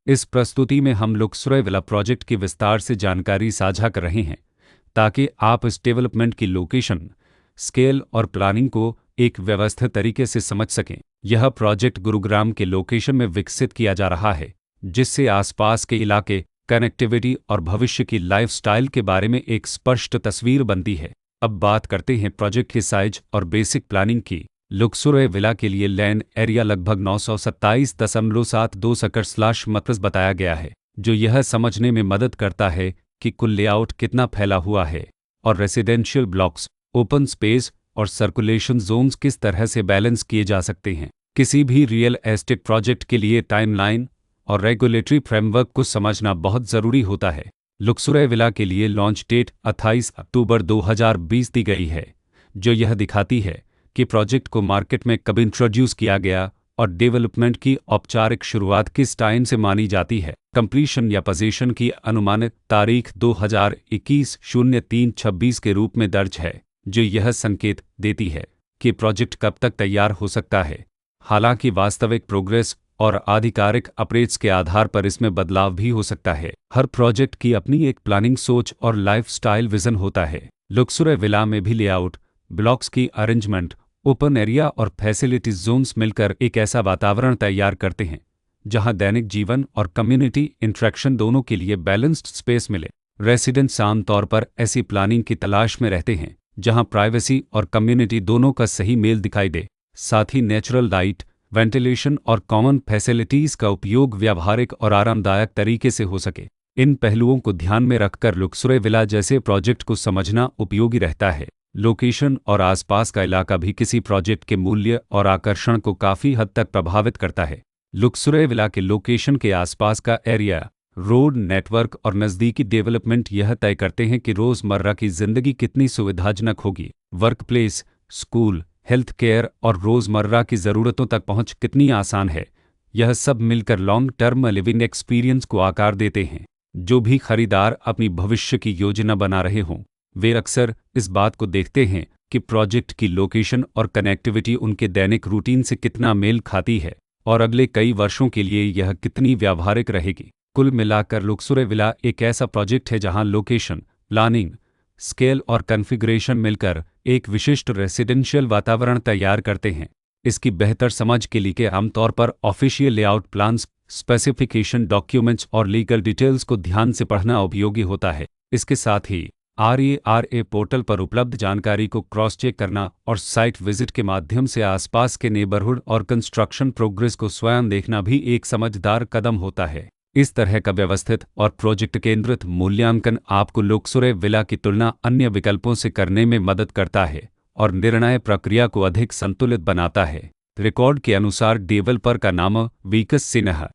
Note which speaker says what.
Speaker 1: इस प्रस्तुति में हम लुक्सुरे विला प्रोजेक्ट की विस्तार से जानकारी साझा कर रहे हैं ताकि आप इस डेवलपमेंट की लोकेशन, स्केल और प्लानिंग को एक व्यवस्थित तरीके से समझ सकें। यह प्रोजेक्ट गुरुग्राम के लोकेशन में विकसित किया जा रहा है, जिससे आसपास के इलाके, कनेक्टिविटी और भविष्य की लाइफस्टाइल के बारे में एक स्पष्ट तस्वीर बनती है। अब बात करते हैं प्रोजेक्ट के साइज और बेसिक प्लानिंग की। लुक्सुरे विला के लिए लैंड एरिया लगभग 927.72 एकड़/मीटर्स बताया गया है, जो यह समझने में मदद करता है कि कुल लेआउट कितना फैला हुआ है और रेसिडेंशियल ब्लॉक्स, ओपन स्पेस और सर्कुलेशन जोन्स किस तरह से बैलेंस किए जा सकते हैं। किसी भी रियल एस्टेट प्रोजेक्ट के लिए टाइमलाइन और रेगुलेटरी फ्रेमवर्क को समझना बहुत ज़रूरी होता है। लुक्सुरे विला के लिए लॉन्च डेट 28 अक्टूबर 2020 दी गई है, जो यह दिखाती है कि प्रोजेक्ट को मार्केट में कब इंट्रोड्यूस किया गया और डेवलपमेंट की औपचारिक शुरुआत किस टाइम से मानी जाती है। कंप्लीशन या पोजीशन की अनुमानित तारीख 2021-03-26 के रूप में दर्ज है, जो यह संकेत देती है कि प्रोजेक्ट कब तक तैयार हो सकता है। हालांकि वास्तविक प्रोग्रेस और आधिकारिक अपडेट्स के आधार पर इसमें बदलाव भी हो सकता है। हर प्रोजेक्ट की अपनी एक प्लानिंग सोच और लाइफस्टाइल विजन होता है। लुक्सुरे विला में भी लेआउट, ब्लॉक्स की अरेंजमेंट, ओपन एरिया और फैसिलिटीज जोन्स मिलकर एक ऐसा वातावरण तैयार करते हैं जहां दैनिक जीवन और कम्युनिटी इंटरेक्शन दोनों के लिए बैलेंस्ड स्पेस मिले। रेसिडेंट्स आमतौर पर ऐसी प्लानिंग की तलाश में रहते हैं जहां प्राइवेसी और कम्युनिटी दोनों का सही मेल दिखाई दे। साथ ही नेचुरल लाइट, वेंटिलेशन और कॉमन फैसिलिटीज का उपयोग व्यावहारिक और आरामदायक तरीके से हो सके। इन पहलुओं को ध्यान में रखकर लुक्सुरे विला जैसे प्रोजेक्ट को समझना उपयोगी रहता है। लोकेशन और आसपास का इलाका भी किसी प्रोजेक्ट के मूल्य और आकर्षण को काफ़ी हद तक प्रभावित करता है। लुक्सुरे विला के लोकेशन के आसपास का एरिया, रोड नेटवर्क और नज़दीकी डेवलपमेंट यह तय करते हैं कि रोज़मर्रा की ज़िंदगी कितनी सुविधाजनक होगी। Work place, school, health care और रोज़मर्रा की ज़रूरतों तक पहुंच कितनी आसान है। यह सब मिलकर लॉन्ग टर्म लिविंग एक्सपीरियंस को आकार देते हैं। जो भी खरीदार अपनी भविष्य की योजना बना रहे हों, वे अक्सर इस बात को देखते हैं कि प्रोजेक्ट की लोकेशन और कनेक्टिविटी उनके दैनिक रूटीन से कितना मेल खाती है और अगले कई वर्षों के लिए यह कितनी व्यावहारिक रहेगी। कुल मिलाकर लुक्सुरे विला एक ऐसा प्रोजेक्ट है जहां लोकेशन, प्लानिंग, स्केल और कॉन्फ़िगरेशन मिलकर एक विशिष्ट रेसिडेंशियल वातावरण तैयार करते हैं। इसकी बेहतर समझ के लिए आमतौर पर official layout plans, specification documents और लीगल डिटेल्स को ध्यान से पढ़ना उपयोगी होता है। इसके साथ ही RERA पोर्टल पर उपलब्ध जानकारी को क्रॉस चेक करना और साइट विजिट के माध्यम से आसपास के नेबरहुड और कंस्ट्रक्शन प्रोग्रेस को स्वयं देखना भी एक समझदार कदम होता है। इस तरह का व्यवस्थित और प्रोजेक्ट केंद्रित मूल्यांकन आपको लुक्सुरे विला की तुलना अन्य विकल्पों से करने में मदद करता है और निर्णय प्रक्रिया को अधिक संतुलित बनाता है। रिकॉर्ड के अनुसार डेवलपर का नाम विकास सिन्हा